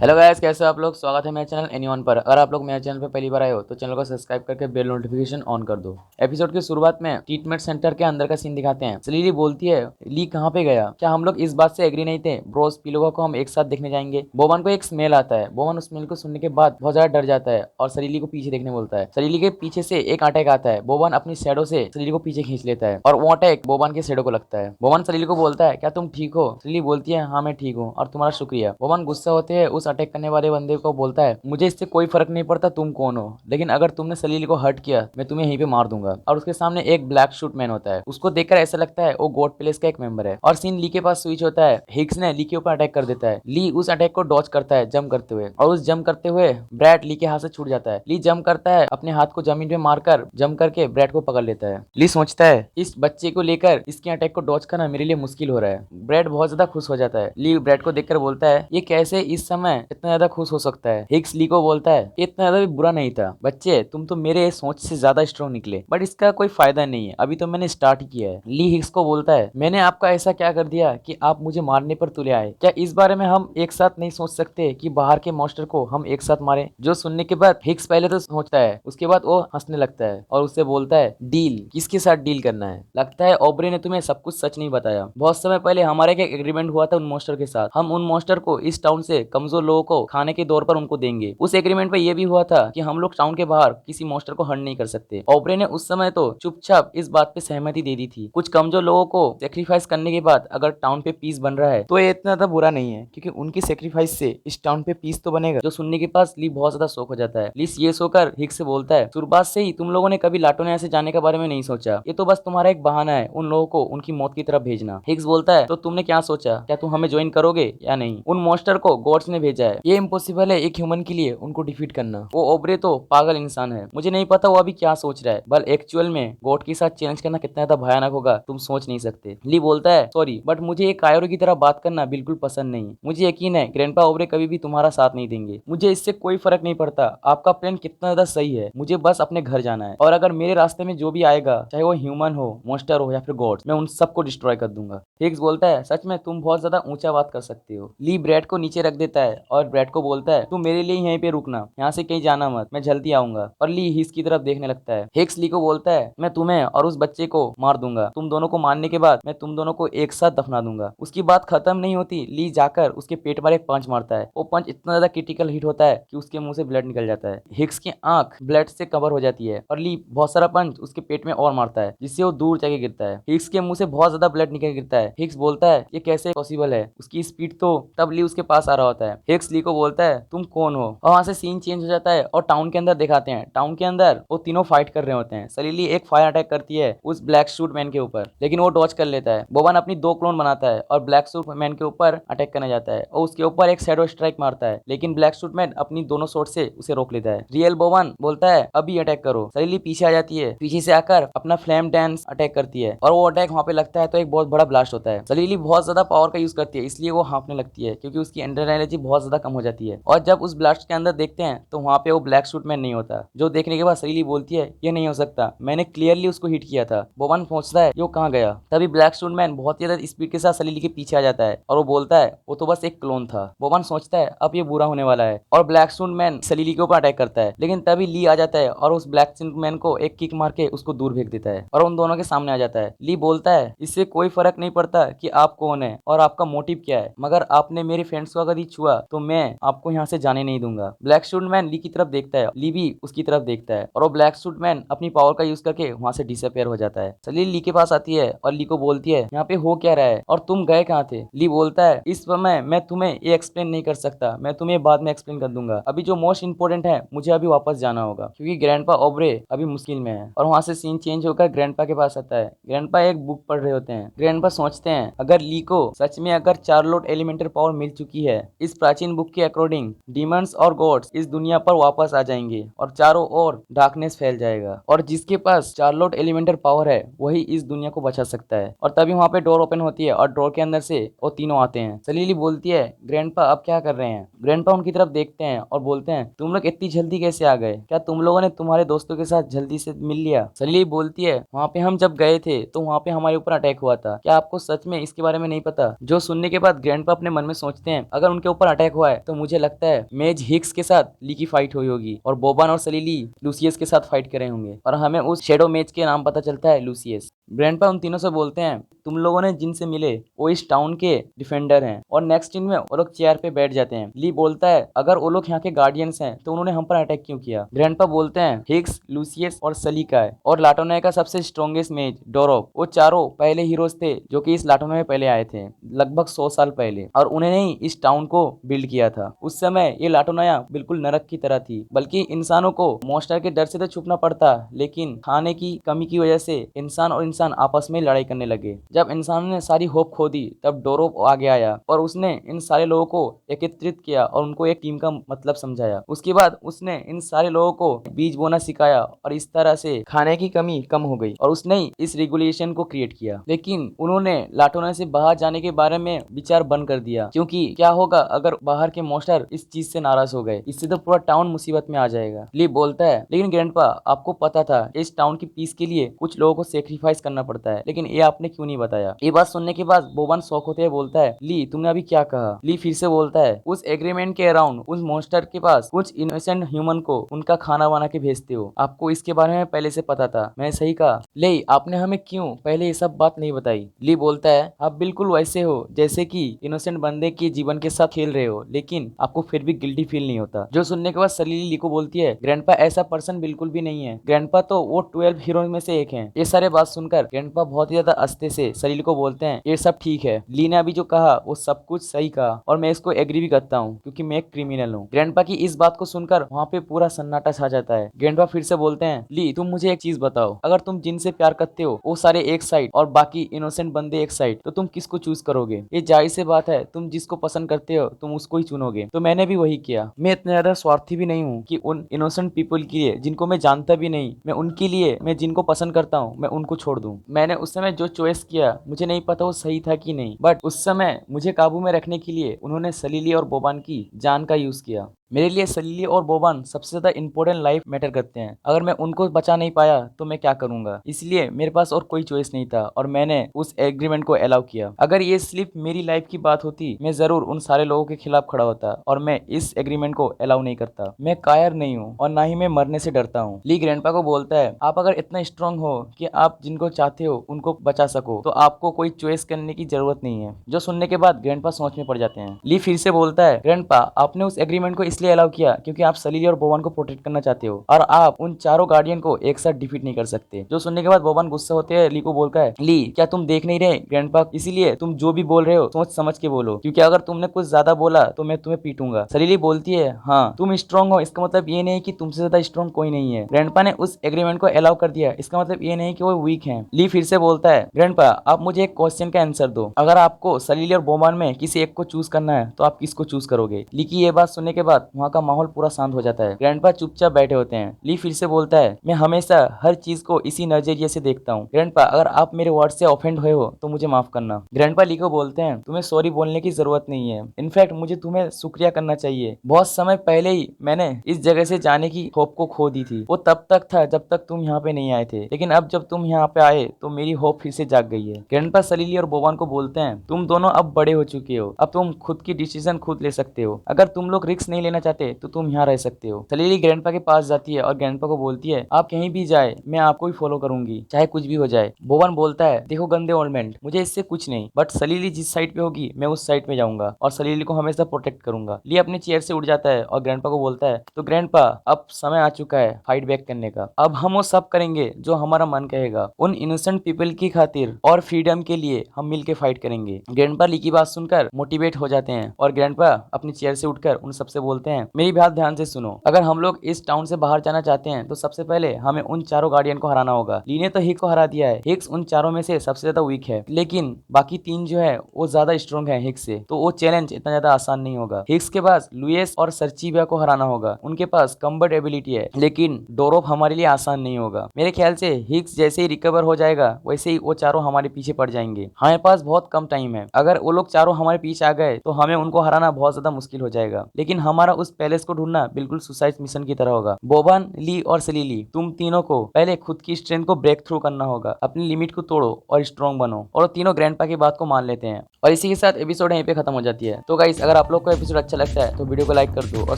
Hello guys, कैसे हो आप लोग। स्वागत है मेरे चैनल एनीवन पर। अगर आप लोग मेरे चैनल पर पहली बार आए हो तो चैनल को सब्सक्राइब करके बेल नोटिफिकेशन ऑन कर दो। एपिसोड की शुरुआत में ट्रीटमेंट सेंटर के अंदर का सीन दिखाते हैं। सलीली बोलती है, ली कहाँ पे गया? क्या हम लोग इस बात से एग्री नहीं थे ब्रोस पिलोगा को हम एक साथ देखने जाएंगे? बोबन को एक स्मेल आता है। बोबन उस स्मेल को सुनने के बाद बहुत ज्यादा डर जाता है और सलीली को पीछे देखने बोलता है। सलीली के पीछे से एक अटैक आता है। बोबन अपनी शैडो से सलीली को पीछे खींच लेता है और वो अटैक बोबन के शैडो को लगता है। बोबन सलीली को बोलता है, क्या तुम ठीक हो? सलीली बोलती है, हाँ मैं ठीक हूँ और तुम्हारा शुक्रिया। बोबन गुस्सा होते है उस अटैक करने वाले बंदे को बोलता है, मुझे इससे कोई फर्क नहीं पड़ता तुम कौन हो, लेकिन अगर तुमने सलीली को हर्ट किया मैं तुम्हें यहीं पे मार दूंगा। और उसके सामने एक ब्लैक शूट मैन होता है। उसको देखकर ऐसा लगता है वो गॉड प्लेस का एक मेंबर है। और सीन ली के पास स्विच होता है। हिग्स ने ली के ऊपर अटैक कर देता है। ली उस अटैक को डॉज करता है जंप करते हुए, और उस जंप करते हुए ब्रैड ली के हाथ से छूट जाता है। ली जंप करता है, अपने हाथ को जमीन पे मारकर जंप करके ब्रैड को पकड़ लेता है। ली सोचता है इस बच्चे को लेकर इसके अटैक को डॉज करना मेरे लिए मुश्किल हो रहा है। ब्रैड बहुत ज्यादा खुश हो जाता है। ली ब्रैड को देखकर बोलता है, ये कैसे इस समय इतना ज्यादा खुश हो सकता है? हिग्स ली को बोलता है, इतना ज्यादा भी बुरा नहीं था बच्चे, तुम तो मेरे सोच से ज्यादा स्ट्रॉन्ग निकले, बट इसका कोई फायदा नहीं है, अभी तो मैंने स्टार्ट ही किया है। ली हिग्स को बोलता है, मैंने आपका ऐसा क्या कर दिया कि आप मुझे मारने पर तुले आए? क्या इस बारे में हम एक साथ नहीं सोच सकते कि बाहर के मॉन्स्टर को हम एक साथ मारे? जो सुनने के बाद हिग्स पहले तो सोचता है, उसके बाद वो हंसने लगता है और उससे बोलता है, डील? किसके साथ डील करना है? लगता है ओब्रे ने तुम्हें सब कुछ सच नहीं बताया। बहुत समय पहले हमारे एक एग्रीमेंट हुआ था उन मॉन्स्टर के साथ, हम उन मॉन्स्टर को इस टाउन से कमजोर लोगों को खाने के दौर पर उनको देंगे। उस एग्रीमेंट पे ये भी हुआ था कि हम लोग टाउन के बाहर किसी मॉन्स्टर को हर्ट नहीं कर सकते। ओब्रे ने उस समय तो चुपचाप इस बात पे सहमति दे दी थी। कुछ कमजोर लोगों को सेक्रीफाइस करने के बाद अगर टाउन पे पीस बन रहा है तो ये इतना ज्यादा बुरा नहीं है, क्योंकि उनकी सेक्रीफाइस से इस टाउन पे पीस तो बनेगा। जो सुनने के पास ली बहुत ज्यादा शौक हो जाता है। ली ये सोकर हिग्स से बोलता है, शुरुआत से ही तुम लोगों ने कभी लाटोनिया से जाने के बारे में नहीं सोचा, ये तो बस तुम्हारा एक बहाना है उन लोगों को उनकी मौत की तरफ भेजना। हिग्स बोलता है, तो तुमने क्या सोचा, क्या तुम हमें ज्वाइन करोगे या नहीं? उन मॉन्स्टर को गॉड्स ने भेजा है, ये इम्पॉसिबल है एक ह्यूमन के लिए उनको डिफीट करना। वो ओब्रे तो पागल इंसान है, मुझे नहीं पता वो अभी क्या सोच रहा है, बल एक्चुअल में गॉड के साथ चैलेंज करना कितना ज्यादा भयानक होगा तुम सोच नहीं सकते। ली बोलता है, सॉरी बट मुझे एक कायरो की तरह बात करना बिल्कुल पसंद नहीं। मुझे यकीन है ग्रैंडपा ओब्रे कभी भी तुम्हारा साथ नहीं देंगे। मुझे इससे कोई फर्क नहीं पड़ता आपका प्लान कितना ज्यादा सही है, मुझे बस अपने घर जाना है, और अगर मेरे रास्ते में जो भी आएगा, चाहे वो ह्यूमन हो, मॉन्स्टर हो या फिर गॉड्स, मैं उन सबको डिस्ट्रॉय कर दूंगा। हिग्स बोलता है, सच में तुम बहुत ज्यादा ऊंचा बात कर सकते हो। ली ब्रैड को नीचे रख देता है और ब्रैड को बोलता है, तुम मेरे लिए यहीं पे रुकना, यहाँ से कहीं जाना मत, मैं जल्दी आऊंगा। और ली हिग्स की तरफ देखने लगता है। हिग्स ली को बोलता है, मैं तुम्हें और उस बच्चे को मार दूंगा, तुम दोनों को मारने के बाद मैं तुम दोनों को एक साथ दफना दूंगा। उसकी बात खत्म नहीं होती, ली जाकर उसके पेट पर एक पंच मारता है। वो पंच इतना ज्यादा क्रिटिकल हिट होता है कि उसके मुंह से ब्लड निकल जाता है। हिग्स की आंख ब्लड से कवर हो जाती है और ली बहुत सारा पंच उसके पेट में और मारता है, जिससे वो दूर जाके गिरता है। हिग्स के मुंह से बहुत ज्यादा ब्लड निकल गिरता है। हिग्स बोलता है, ये कैसे पॉसिबल है? उसकी स्पीड तो तब ली उसके पास आ रहा होता है। हिग्स ली को बोलता है, तुम कौन हो? और वहां से सीन चेंज हो जाता है और टाउन के अंदर दिखाते हैं। टाउन के अंदर वो तीनों फाइट कर रहे होते हैं। सलीली एक फायर अटैक करती है उस ब्लैक सूट मैन के ऊपर, लेकिन वो डॉज कर लेता है। बोबन अपनी 2 क्लोन बनाता है और ब्लैक सूट मैन के ऊपर अटैक करने जाता है और उसके ऊपर एक शैडो स्ट्राइक मारता है, लेकिन ब्लैक सूट मैन अपनी दोनों शॉट से उसे रोक लेता है। रियल बोबन बोलता है, अभी अटैक करो। सलीली पीछे आ जाती है, पीछे से आकर अपना फ्लेम डांस अटैक करती है और वो अटैक वहां पे लगता है तो एक बहुत बड़ा ब्लास्ट होता है। सलीली बहुत ज्यादा पावर का यूज करती है, इसलिए वो हाँफने लगती है क्योंकि उसकी अंडर एनर्जी बहुत ज्यादा कम हो जाती है। और जब उस ब्लास्ट के अंदर देखते हैं तो वहां पे वो ब्लैक सूट मैन नहीं होता, जो देखने के बाद सलीली बोलती है, ये नहीं हो सकता, मैंने क्लियरली उसको हिट किया था। बोबन पहुंचता है, ये कहाँ गया? तभी ब्लैक सूट मैन बहुत ही ज्यादा स्पीड के साथ सलीली के पीछे आ जाता है और वो बोलता है, वो तो बस एक क्लोन था। बोबन सोचता है अब ये बुरा होने वाला है और ब्लैक सूट मैन सलीली के ऊपर अटैक करता है, लेकिन तभी ली आ जाता है और उस ब्लैक सूट मैन को एक किक मार के उसको दूर फेंक देता है और उन दोनों के सामने आ जाता है। ली बोलता है, इससे कोई फर्क नहीं पड़ता कि आप कौन है और आपका मोटिव क्या है, मगर आपने मेरे फ्रेंड्स को अगर ये छुआ तो मैं आपको यहाँ से जाने नहीं दूंगा। ब्लैक सूट मैन ली की तरफ देखता है, ली भी उसकी तरफ देखता है और वो ब्लैक सूट मैन अपनी पावर का यूज करके वहां से डिसअपियर हो जाता है। सलीली ली के पास आती है और ली को बोलती है, यहाँ पे हो क्या रहा है और तुम गए कहाँ थे? ली बोलता है, इस समय मैं तुम्हें ये एक्सप्लेन नहीं कर सकता, मैं तुम्हें बाद में एक्सप्लेन कर दूंगा, अभी जो मोस्ट इंपोर्टेंट है मुझे अभी वापस जाना होगा क्योंकि ग्रैंडपा ओब्रे अभी मुश्किल में है। और वहां से सीन चेंज होकर ग्रैंडपा के पास आता है। ग्रैंडपा एक बुक पढ़ रहे होते हैं। ग्रैंडपा सोचते हैं, अगर ली को सच में अगर चार्लोट एलिमेंटल पावर मिल चुकी है, इस प्राचीन बुक के अकॉर्डिंग डीमंस और गॉड्स इस दुनिया पर वापस आ जाएंगे और चारों ओर डार्कनेस फैल जाएगा, और जिसके पास चार्लोट एलिमेंटल पावर है वही इस दुनिया को बचा सकता है। और तभी वहां पे डोर ओपन होती है और डोर के अंदर से वो तीनों आते हैं। सलीली बोलती है, ग्रैंडपा अब क्या कर रहे हैं? ग्रैंडपा उनकी तरफ देखते हैं और बोलते हैं, तुम लोग इतनी जल्दी कैसे आ गए? क्या तुम लोगों ने तुम्हारे दोस्तों के साथ जल्दी से मिल लिया? सलीली बोलती है, वहां पे हम जब गए थे तो वहां पे हमारे ऊपर अटैक हुआ था, क्या आपको सच में इसके बारे में नहीं पता? जो सुनने के बाद ग्रैंडपा अपने मन में सोचते हैं, अगर उनके ऊपर अटैक अटैक हुआ है तो मुझे लगता है मेज हिक्स के साथ ली की फाइट हुई होगी और बोबान और सलीली लूसियस के साथ फाइट कर रहे होंगे और हमें उस शेडो मेज के नाम पता चलता है लूसियस। ग्रैंडपा उन तीनों से बोलते हैं तुम लोगों ने जिनसे मिले वो इस टाउन के डिफेंडर हैं और नेक्स्ट सीन में वो लोग चेयर पे बैठ जाते हैं। ली बोलता है अगर वो लोग यहाँ के गार्डियंस हैं तो उन्होंने हम पर अटैक क्यों किया। ग्रैंडपा बोलते हैं हिक्स, लूसियस और सली का है और लाटोनिया का सबसे स्ट्रॉन्गेस्ट मेज डोरोप, वो चारों पहले हीरोज थे जो कि इस लाटोनिया में पहले आए थे लगभग 100 साल पहले और उन्होंने ही इस टाउन को बिल्ड किया था। उस समय ये लाटोनिया बिल्कुल नरक की तरह थी, बल्कि इंसानों को मॉन्स्टर के डर से तो छुपना पड़ता लेकिन खाने की कमी की वजह से इंसान और इंसान आपस में लड़ाई करने लगे। जब इंसान ने सारी होप खो दी तब डोरोप आगे आया और उसने इन सारे लोगों को एकत्रित किया और उनको एक टीम का मतलब समझाया। उसके बाद उसने इन सारे लोगों को बीज बोना सिखाया और इस तरह से खाने की कमी कम हो गई और उसने इस रेगुलेशन को क्रिएट किया। लेकिन उन्होंने लाटोनिया से बाहर जाने के बारे में विचार बंद कर दिया क्योंकि क्या होगा अगर बाहर के मॉन्स्टर इस चीज से नाराज हो गए, इससे तो पूरा टाउन मुसीबत में आ जाएगा। ली बोलता है लेकिन ग्रैंडपा आपको पता था इस टाउन की पीस के लिए कुछ लोगों को सेक्रीफाइस करना पड़ता है, लेकिन ये आपने क्यों नहीं बताया। ये बात सुनने के बाद बोबान शौक होते हुए बोलता है ली तुमने अभी क्या कहा। ली फिर से बोलता है उस एग्रीमेंट के अराउंड उस मॉन्स्टर के पास कुछ इनोसेंट ह्यूमन को उनका खाना बना के भेजते हो, आपको इसके बारे में पहले से पता था। मैंने सही कहा। ले आपने हमें क्यों पहले ये सब बात नहीं बताई। ली बोलता है आप बिल्कुल वैसे हो जैसे कि इनोसेंट बंदे के जीवन के साथ खेल रहे हो लेकिन आपको फिर भी गिल्टी फील नहीं होता। जो सुनने के बाद सलीली ली को बोलती है ग्रैंडपा ऐसा पर्सन बिल्कुल भी नहीं है, ग्रैंडपा तो वो 12 हीरो में से एक है। ये सारे बात सुनकर ग्रैंडपा बहुत ही ज्यादा अस्ते से सलीली को बोलते हैं ये सब ठीक है, ली ने अभी जो कहा वो सब कुछ सही कहा और मैं इसको एग्री भी करता हूँ क्योंकि मैं एक क्रिमिनल हूँ। ग्रैंडपा की इस बात को सुनकर वहाँ पे पूरा सन्नाटा छा जाता है। ग्रैंडपा फिर से बोलते हैं ली तुम मुझे एक चीज बताओ, अगर तुम जिनसे प्यार करते हो वो सारे एक साइड और बाकी इनोसेंट बंदे एक साइड तो तुम किसको चूज करोगे। ये जाहिर सी बात है तुम जिसको पसंद करते हो तुम उसको ही चुनोगे, तो मैंने भी वही किया। मैं इतना ज्यादा स्वार्थी भी नहीं हूँ कि उन इनोसेंट पीपल के लिए जिनको मैं जानता भी नहीं, मैं उनके लिए मैं जिनको पसंद करता हूँ मैं उनको छोड़ दूँ। मैंने उस समय जो चॉइस किया मुझे नहीं पता वो सही था कि नहीं, बट उस समय मुझे काबू में रखने के लिए उन्होंने सलीली और बोबान की जान का यूज किया। मेरे लिए सलीली और बोबान सबसे ज्यादा इंपॉर्टेंट लाइफ मैटर करते हैं, अगर मैं उनको बचा नहीं पाया तो मैं क्या करूंगा। इसलिए मेरे पास और कोई चॉइस नहीं था और मैंने उस एग्रीमेंट को अलाउ किया। अगर ये सिर्फ मेरी लाइफ की बात होती मैं जरूर उन सारे लोगों के खिलाफ खड़ा होता और मैं इस एग्रीमेंट को अलाउ नहीं करता। मैं कायर नहीं हूँ और ना ही मैं मरने से डरता हूँ। ली ग्रैंडपा को बोलता है आप अगर इतना स्ट्रांग हो कि आप जिनको चाहते हो उनको बचा सको तो आपको कोई चॉइस करने की जरूरत नहीं है। जो सुनने के बाद ग्रैंडपा सोच में पड़ जाते हैं। ली फिर से बोलता है ग्रैंडपा आपने उस एग्रीमेंट को इसलिए अलाउ किया क्योंकि आप सलीली और बोबान को प्रोटेक्ट करना चाहते हो और आप उन चारों गार्डियन को एक साथ डिफीट नहीं कर सकते। जो सुनने के बाद बोबान गुस्सा होते हैं ली को बोलता है ली क्या तुम देख नहीं रहे ग्रैंडपा, इसीलिए तुम जो भी बोल रहे हो सोच समझ के बोलो क्योंकि अगर तुमने कुछ ज्यादा बोला तो मैं तुम्हें पीटूंगा। सलीली बोलती है हाँ तुम स्ट्रांग हो इसका मतलब ये नहीं कि तुमसे ज्यादा स्ट्रांग कोई नहीं है। ग्रैंडपा ने उस एग्रीमेंट को अलाउ कर दिया इसका मतलब ये नहीं कि वो वीक है। ली फिर से बोलता है ग्रैंडपा आप मुझे एक क्वेश्चन का आंसर दो, अगर आपको सलीली और बोबान में किसी एक को चूज करना है तो आप किसको चूज करोगे। ली की ये बात सुनने के बाद वहाँ का माहौल पूरा शांत हो जाता है। ग्रैंडपा चुपचाप बैठे होते हैं। ली फिर से बोलता है मैं हमेशा हर चीज को इसी नजरिए से देखता हूँ। ग्रैंडपा अगर आप मेरे वर्ड से ऑफेंड हुए हो तो मुझे माफ करना। ग्रैंडपा ली को बोलते हैं तुम्हें सॉरी बोलने की जरूरत नहीं है, इनफैक्ट मुझे तुम्हें शुक्रिया करना चाहिए। बहुत समय पहले ही मैंने इस जगह से जाने की होप को खो दी थी, वो तब तक था जब तक तुम यहाँ पे नहीं आए थे, लेकिन अब जब तुम यहाँ पे आए तो मेरी होप फिर से जाग गई है। ग्रैंडपा सलीली और बोबान को बोलते हैं तुम दोनों अब बड़े हो चुके हो, अब तुम खुद की डिसीजन खुद ले सकते हो, अगर तुम लोग रिस्क नहीं लेना चाहते तो तुम यहाँ रह सकते हो। सलीली ग्रैंडपा के पास जाती है और ग्रैंडपा को बोलती है आप कहीं भी जाए मैं आपको ही फॉलो करूंगी चाहे कुछ भी हो जाए। बोबान बोलता है देखो गंदे ओल्ड मैन मुझे इससे कुछ नहीं, बट सलीली जिस साइड पे होगी मैं उस साइड में जाऊंगा और सलीली को हमेशा प्रोटेक्ट करूंगा। ली अपनी चेयर से उठ जाता है और ग्रैंडपा को बोलता है तो ग्रैंडपा अब समय आ चुका है फाइट बैक करने का, अब हम वो सब करेंगे जो हमारा मन कहेगा, उन इनोसेंट पीपल की खातिर और फ्रीडम के लिए हम मिलके फाइट करेंगे। ग्रैंडपा ली की बात सुनकर मोटिवेट हो जाते हैं और ग्रैंडपा अपनी चेयर से उठकर उन सबसे बोलते हैं मेरी बात ध्यान से सुनो, अगर हम लोग इस टाउन से बाहर जाना चाहते हैं तो सबसे पहले हमें उन चारों गार्डियन को हराना होगा। ली ने तो हिक्स को हरा दिया है, हिक्स उन चारों में से सबसे ज्यादा वीक है, लेकिन बाकी तीन जो है वो ज्यादा स्ट्रॉन्ग है हिक्स से, तो वो चैलेंज इतना ज्यादा आसान नहीं होगा। हिक्स के पास लुइस और सर्चिबिया को हराना होगा, उनके पास कम्बर्ट एबिलिटी है, लेकिन डोरोप हमारे लिए आसान नहीं होगा। मेरे ख्याल से हिक्स जैसे ही रिकवर हो जाएगा वैसे ही वो चारों हमारे पीछे पड़ जाएंगे। हमारे पास बहुत कम टाइम है, अगर वो लोग चारों हमारे पीछे आ गए तो हमें उनको हराना बहुत ज्यादा मुश्किल हो जाएगा, लेकिन हमारा हमारा उस पैलेस को ढूंढना बिल्कुल सुसाइड मिशन की तरह होगा। बोबान, ली और सलीली, तुम तीनों को पहले खुद की स्ट्रेंथ को ब्रेक थ्रू करना होगा। अपनी लिमिट को तोड़ो और स्ट्रॉन्ग बनो। और तीनों ग्रैंडपा की बात को मान लेते हैं और इसी के साथ एपिसोड यहीं पे खत्म हो जाती है। तो गाइस, अगर आप लोग को एपिसोड अच्छा लगता है तो वीडियो को लाइक कर दो और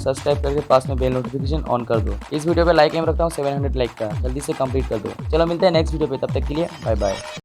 सब्सक्राइब करके पास में बेल नोटिफिकेशन ऑन कर दो। इस वीडियो पे लाइक एम रखता हूँ 700 लाइक का, जल्दी से कंप्लीट कर दो। चलो मिलते हैं नेक्स्ट वीडियो पे, तब तक के लिए बाय बाय।